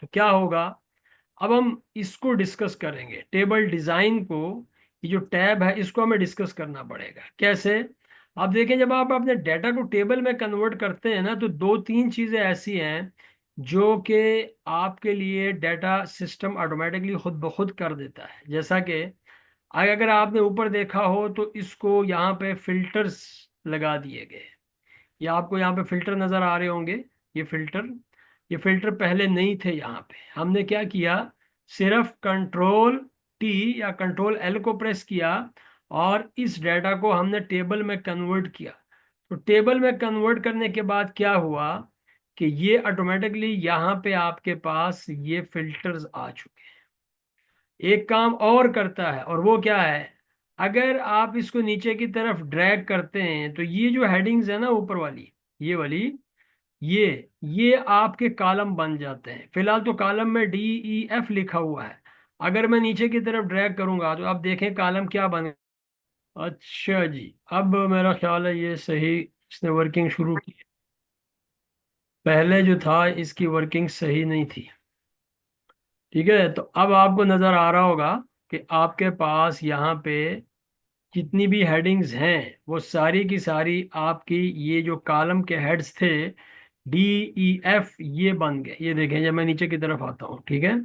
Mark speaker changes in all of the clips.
Speaker 1: तो क्या होगा, अब हम इसको डिस्कस करेंगे, टेबल डिजाइन को। ये जो टैब है इसको हमें डिस्कस करना पड़ेगा। कैसे? आप देखें, जब आप अपने डाटा को टेबल में कन्वर्ट करते हैं ना, तो दो तीन चीजें ऐसी हैं जो कि आपके लिए डाटा सिस्टम ऑटोमेटिकली खुद ब खुद कर देता है। जैसा कि अगर आपने ऊपर देखा हो तो इसको यहाँ पे फिल्टर्स लगा दिए गए। ये आपको यहाँ पे फिल्टर नजर आ रहे होंगे। ये फिल्टर ये फिल्टर पहले नहीं थे यहाँ पे। हमने क्या किया, सिर्फ कंट्रोल टी या कंट्रोल एल को प्रेस किया और इस डाटा को हमने टेबल में कन्वर्ट किया। तो टेबल में कन्वर्ट करने के बाद क्या हुआ कि ये ऑटोमेटिकली यहाँ पे आपके पास ये फिल्टर्स आ चुके हैं। एक काम और करता है, और वो क्या है, अगर आप इसको नीचे की तरफ ड्रैग करते हैं तो ये जो हेडिंग्स है ना ऊपर वाली, ये वाली, ये ये आपके कॉलम बन जाते हैं। फिलहाल तो कॉलम में DEF लिखा हुआ है। अगर मैं नीचे की तरफ ड्रैग करूंगा तो आप देखें कॉलम क्या बन। अच्छा जी, अब मेरा ख्याल है ये सही, इसने वर्किंग शुरू की। पहले जो था इसकी वर्किंग सही नहीं थी। ठीक है, तो अब आपको नजर आ रहा होगा कि आपके पास यहाँ पे जितनी भी हेडिंग्स हैं वो सारी की सारी आपकी, ये जो कॉलम के हेड्स थे DEF, ये बन गए। ये देखें जब मैं नीचे की तरफ आता हूँ। ठीक है,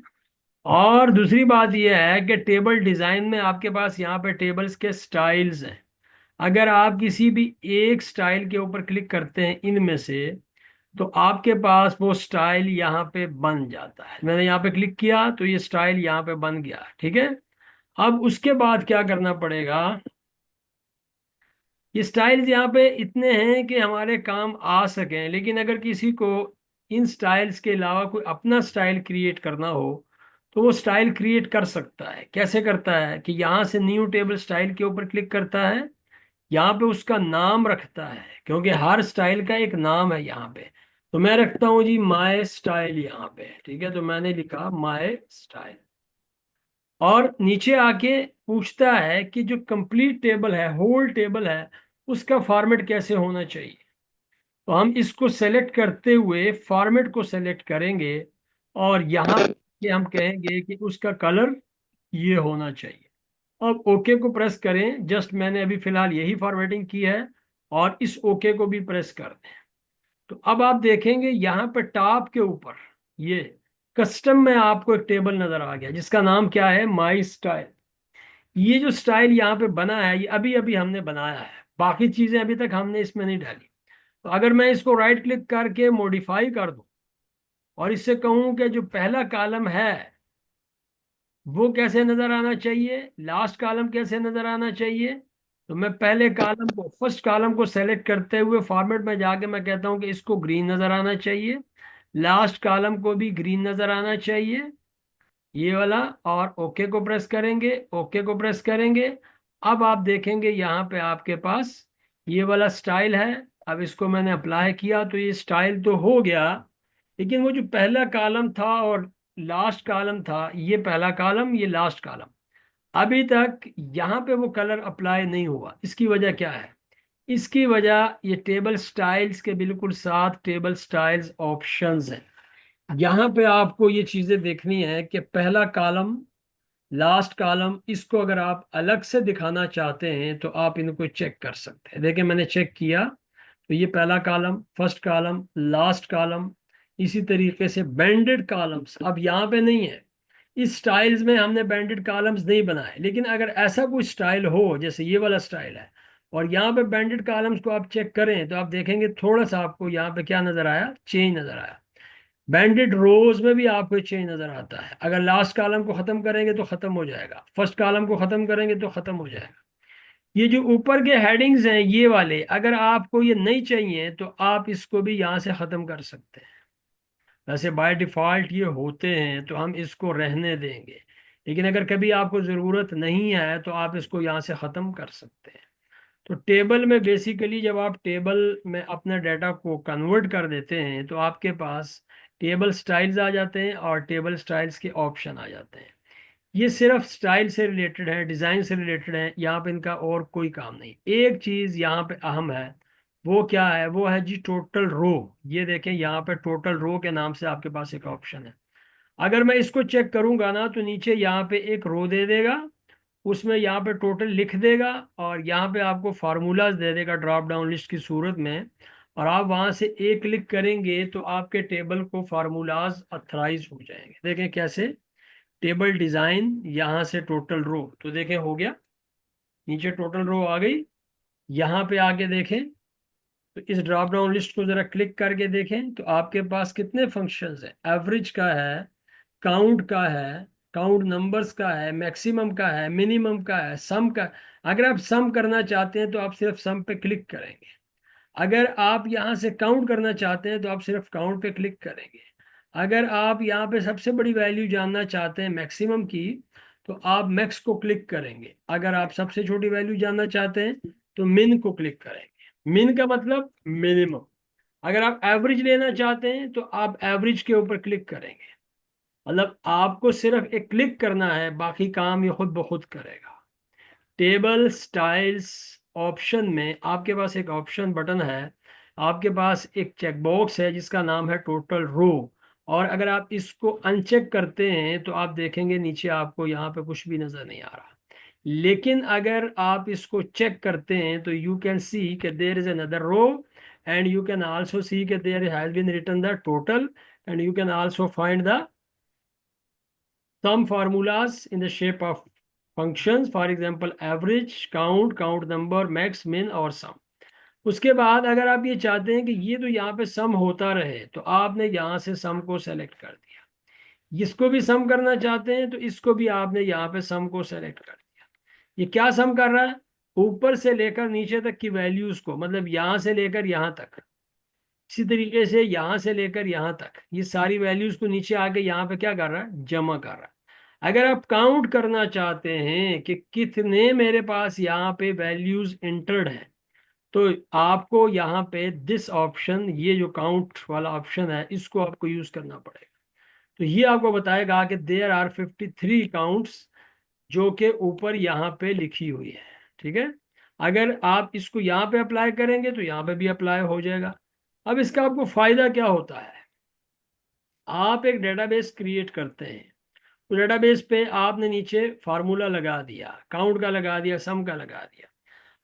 Speaker 1: और दूसरी बात ये है कि टेबल डिजाइन में आपके पास यहाँ पे टेबल्स के स्टाइल्स हैं। अगर आप किसी भी एक स्टाइल के ऊपर क्लिक करते हैं इनमें से, तो आपके पास वो स्टाइल यहाँ पे बन जाता है। मैंने यहाँ पे क्लिक किया तो ये स्टाइल यहाँ पे बन गया। ठीक है, अब उसके बाद क्या करना पड़ेगा, ये स्टाइल्स यहाँ पे इतने हैं कि हमारे काम आ सकें, लेकिन अगर किसी को इन स्टाइल्स के अलावा कोई अपना स्टाइल क्रिएट करना हो तो वो स्टाइल क्रिएट कर सकता है। कैसे करता है कि यहाँ से न्यू टेबल स्टाइल के ऊपर क्लिक करता है, यहाँ पे उसका नाम रखता है, क्योंकि हर स्टाइल का एक नाम है यहाँ पे। तो मैं रखता हूँ जी माय स्टाइल यहाँ पे। ठीक है, तो मैंने लिखा माय स्टाइल, और नीचे आके पूछता है कि जो कंप्लीट टेबल है, होल टेबल है, उसका फॉर्मेट कैसे होना चाहिए। तो हम इसको सेलेक्ट करते हुए फॉर्मेट को सेलेक्ट करेंगे, और यहाँ पे हम कहेंगे कि उसका कलर ये होना चाहिए। अब ओके को प्रेस करें। जस्ट मैंने अभी फिलहाल यही फॉर्मेटिंग की है, और इस ओके को भी प्रेस कर दें। तो अब आप देखेंगे यहाँ पर टॉप के ऊपर ये कस्टम में आपको एक टेबल नजर आ गया जिसका नाम क्या है, माई स्टाइल। ये जो स्टाइल यहाँ पे बना है ये अभी अभी हमने बनाया है, बाकी चीजें अभी तक हमने इसमें नहीं डाली। तो अगर मैं इसको राइट क्लिक करके मॉडिफाई कर दूं और इससे कहूं कि जो पहला कॉलम है वो कैसे नजर आना चाहिए, लास्ट कॉलम कैसे नजर आना चाहिए, तो मैं पहले कॉलम को, फर्स्ट कॉलम को सेलेक्ट करते हुए फॉर्मेट में जाके मैं कहता हूं कि इसको ग्रीन नजर आना चाहिए, लास्ट कॉलम को भी ग्रीन नजर आना चाहिए, ये वाला। और ओके को प्रेस करेंगे, ओके को प्रेस करेंगे। अब आप देखेंगे यहाँ पे आपके पास ये वाला स्टाइल है। अब इसको मैंने अप्लाई किया तो ये स्टाइल तो हो गया, लेकिन वो जो पहला कॉलम था और लास्ट कॉलम था, ये पहला कॉलम ये लास्ट कॉलम, अभी तक यहाँ पे वो कलर अप्लाई नहीं हुआ। इसकी वजह क्या है? इसकी वजह ये टेबल स्टाइल्स के बिल्कुल साथ टेबल स्टाइल्स ऑप्शंस हैं। यहाँ पे आपको ये चीजें देखनी है कि पहला कॉलम, लास्ट कॉलम, इसको अगर आप अलग से दिखाना चाहते हैं तो आप इनको चेक कर सकते हैं। देखिए मैंने चेक किया तो ये पहला column, first column, last column, इसी तरीके से बैंडेड कॉलम्स अब यहाँ पे नहीं है। इस स्टाइल्स में हमने बैंडेड कॉलम्स नहीं बनाए, लेकिन अगर ऐसा कोई स्टाइल हो जैसे ये वाला स्टाइल है और यहाँ पे बैंडेड कॉलम्स को आप चेक करें तो आप देखेंगे थोड़ा सा आपको यहाँ पे क्या नजर आया, चेंज नजर आया। बैंडेड रोज में भी आपको चेंज नजर आता है। अगर लास्ट कॉलम को खत्म करेंगे तो खत्म हो जाएगा, फर्स्ट कॉलम को खत्म करेंगे तो खत्म हो जाएगा। ये जो ऊपर के हेडिंग्स हैं ये वाले, अगर आपको ये नहीं चाहिए तो आप इसको भी यहाँ से खत्म कर सकते हैं। वैसे बाय डिफॉल्ट ये होते हैं तो हम इसको रहने देंगे, लेकिन अगर कभी आपको ज़रूरत नहीं है तो आप इसको यहाँ से ख़त्म कर सकते हैं। तो टेबल में बेसिकली जब आप टेबल में अपने डाटा को कन्वर्ट कर देते हैं तो आपके पास टेबल स्टाइल्स आ जाते हैं और टेबल स्टाइल्स के ऑप्शन आ जाते हैं। ये सिर्फ स्टाइल से रिलेटेड है, डिज़ाइन से रिलेटेड है, यहाँ पे इनका और कोई काम नहीं। एक चीज़ यहाँ पे अहम है, वो क्या है, वो है जी टोटल रो। ये देखें यहाँ पे टोटल रो के नाम से आपके पास एक ऑप्शन है। अगर मैं इसको चेक करूंगा ना तो नीचे यहाँ पे एक रो दे देगा, उसमें यहाँ पे टोटल लिख देगा, और यहाँ पे आपको फार्मूलाज दे देगा ड्रॉप डाउन लिस्ट की सूरत में। और आप वहाँ से एक क्लिक करेंगे तो आपके टेबल को फार्मूलाज अथराइज हो जाएंगे। देखें कैसे, टेबल डिज़ाइन, यहाँ से टोटल रो, तो देखें हो गया, नीचे टोटल रो आ गई। यहाँ पे आके देखें तो इस ड्रॉप डाउन लिस्ट को जरा क्लिक करके देखें तो आपके पास कितने फंक्शंस हैं। एवरेज का है, काउंट का है, काउंट नंबर्स का है, मैक्सिमम का है, मिनिमम का है, सम का। अगर आप सम करना चाहते हैं तो आप सिर्फ सम पे क्लिक करेंगे। अगर आप यहाँ से काउंट करना चाहते हैं तो आप सिर्फ काउंट पे क्लिक करेंगे। अगर आप यहाँ पे सबसे बड़ी वैल्यू जानना चाहते हैं मैक्सिमम की, तो आप मैक्स को क्लिक करेंगे। अगर आप सबसे छोटी वैल्यू जानना चाहते हैं तो मिन को क्लिक करेंगे। मिन का मतलब मिनिमम। अगर आप एवरेज लेना चाहते हैं तो आप एवरेज के ऊपर क्लिक करेंगे। मतलब आपको सिर्फ एक क्लिक करना है, बाकी काम ये खुद ब खुद करेगा। टेबल स्टाइल्स ऑप्शन में आपके पास एक ऑप्शन बटन है, आपके पास एक चेकबॉक्स है जिसका नाम है टोटल रो। और अगर आप इसको अनचेक करते हैं तो आप देखेंगे नीचे आपको यहाँ पे कुछ भी नजर नहीं आ रहा। लेकिन अगर आप इसको चेक करते हैं तो यू कैन सी कि there is another row, and you can also see कि there has been written the total, and you can also find the some formulas in the shape of functions, for example average, count, count number, max, min और sum। उसके बाद अगर आप ये चाहते हैं कि ये तो यहाँ पे सम होता रहे तो आपने यहाँ से सम को सेलेक्ट कर दिया। इसको भी सम करना चाहते हैं तो इसको भी आपने यहाँ पे सम को सेलेक्ट कर दिया। ये क्या सम कर रहा है, ऊपर से लेकर नीचे तक की वैल्यूज को, मतलब यहाँ से लेकर यहाँ तक, इसी तरीके से यहाँ से लेकर यहाँ तक ये सारी वैल्यूज को नीचे आके यहाँ पे क्या कर रहा है, जमा कर रहा है। अगर आप काउंट करना चाहते हैं कि कितने मेरे पास यहाँ पे वैल्यूज इंटर्ड हैं, तो आपको यहाँ पे दिस ऑप्शन, ये जो काउंट वाला ऑप्शन है, इसको आपको यूज करना पड़ेगा। तो ये आपको बताएगा कि देयर आर 53 काउंट्स जो कि ऊपर यहाँ पे लिखी हुई है। ठीक है, अगर आप इसको यहाँ पे अप्लाई करेंगे तो यहाँ पे भी अप्लाई हो जाएगा। अब इसका आपको फायदा क्या होता है, आप एक डेटाबेस क्रिएट करते हैं, तो डेटाबेस पे आपने नीचे फार्मूला लगा दिया, काउंट का लगा दिया, सम का लगा दिया।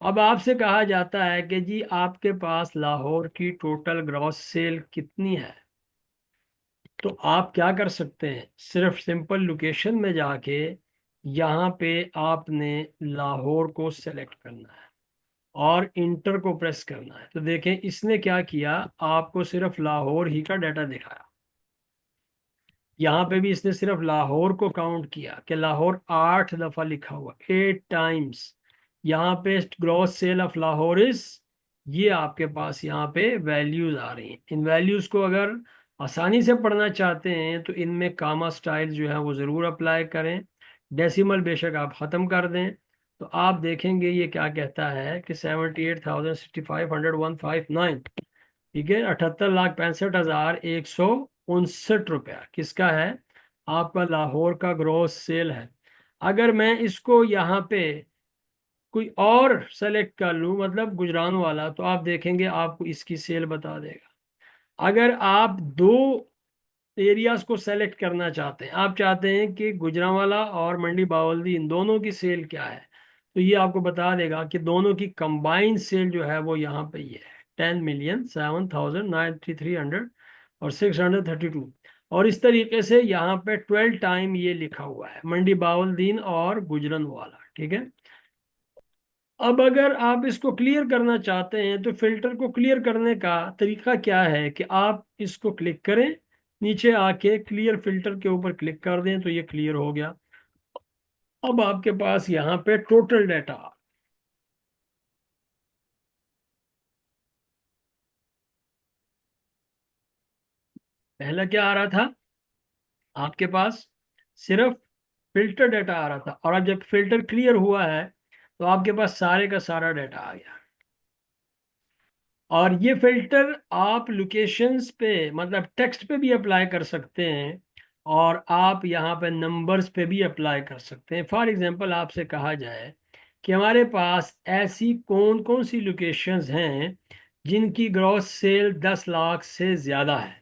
Speaker 1: अब आपसे कहा जाता है कि जी आपके पास लाहौर की टोटल ग्रॉस सेल कितनी है। तो आप क्या कर सकते हैं, सिर्फ सिंपल लोकेशन में जाके यहाँ पे आपने लाहौर को सेलेक्ट करना है और इंटर को प्रेस करना है। तो देखें इसने क्या किया, आपको सिर्फ लाहौर ही का डाटा दिखाया। यहाँ पे भी इसने सिर्फ लाहौर को काउंट किया कि लाहौर 8 दफा लिखा हुआ, 8 टाइम्स। यहाँ पे gross sale of Lahore is, ये आपके पास यहाँ पे वैल्यूज आ रही हैं। इन वैल्यूज को अगर आसानी से पढ़ना चाहते हैं तो इनमें कामा स्टाइल जो है वो ज़रूर अप्लाई करें। डेसिमल बेशक आप ख़त्म कर दें। तो आप देखेंगे ये क्या कहता है कि 78,65,159, ठीक है, 78,65,159 रुपया किसका है, आपका लाहौर का ग्रॉस सेल है। अगर मैं इसको यहाँ पे कोई और सेलेक्ट कर लूँ, मतलब गुजरान वाला, तो आप देखेंगे आपको इसकी सेल बता देगा। अगर आप दो एरियाज को सेलेक्ट करना चाहते हैं, आप चाहते हैं कि गुजरांवाला और मंडी बावल्दी इन दोनों की सेल क्या है, तो ये आपको बता देगा कि दोनों की कंबाइंड सेल जो है वो यहाँ पे ये है, 10,07,93,300 और 632। और इस तरीके से यहाँ पे 12 टाइम ये लिखा हुआ है, मंडी बावलदीन और गुजरन वाला। ठीक है, अब अगर आप इसको क्लियर करना चाहते हैं तो फिल्टर को क्लियर करने का तरीका क्या है कि आप इसको क्लिक करें, नीचे आके क्लियर फिल्टर के ऊपर क्लिक कर दें तो ये क्लियर हो गया। अब आपके पास यहाँ पे टोटल डाटा, पहला क्या आ रहा था, आपके पास सिर्फ फिल्टर डाटा आ रहा था, और अब जब फिल्टर क्लियर हुआ है तो आपके पास सारे का सारा डाटा आ गया। और ये फिल्टर आप लोकेशंस पे, मतलब टेक्स्ट पे भी अप्लाई कर सकते हैं, और आप यहाँ पे नंबर्स पे भी अप्लाई कर सकते हैं। फॉर एग्जांपल आपसे कहा जाए कि हमारे पास ऐसी कौन कौन सी लोकेशंस हैं जिनकी ग्रॉस सेल 10 लाख से ज़्यादा है,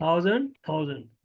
Speaker 1: 1000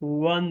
Speaker 1: 1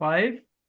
Speaker 1: 5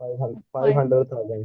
Speaker 2: 500,000۔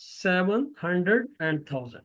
Speaker 1: 700,000،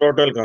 Speaker 3: टोटल का.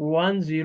Speaker 1: 10.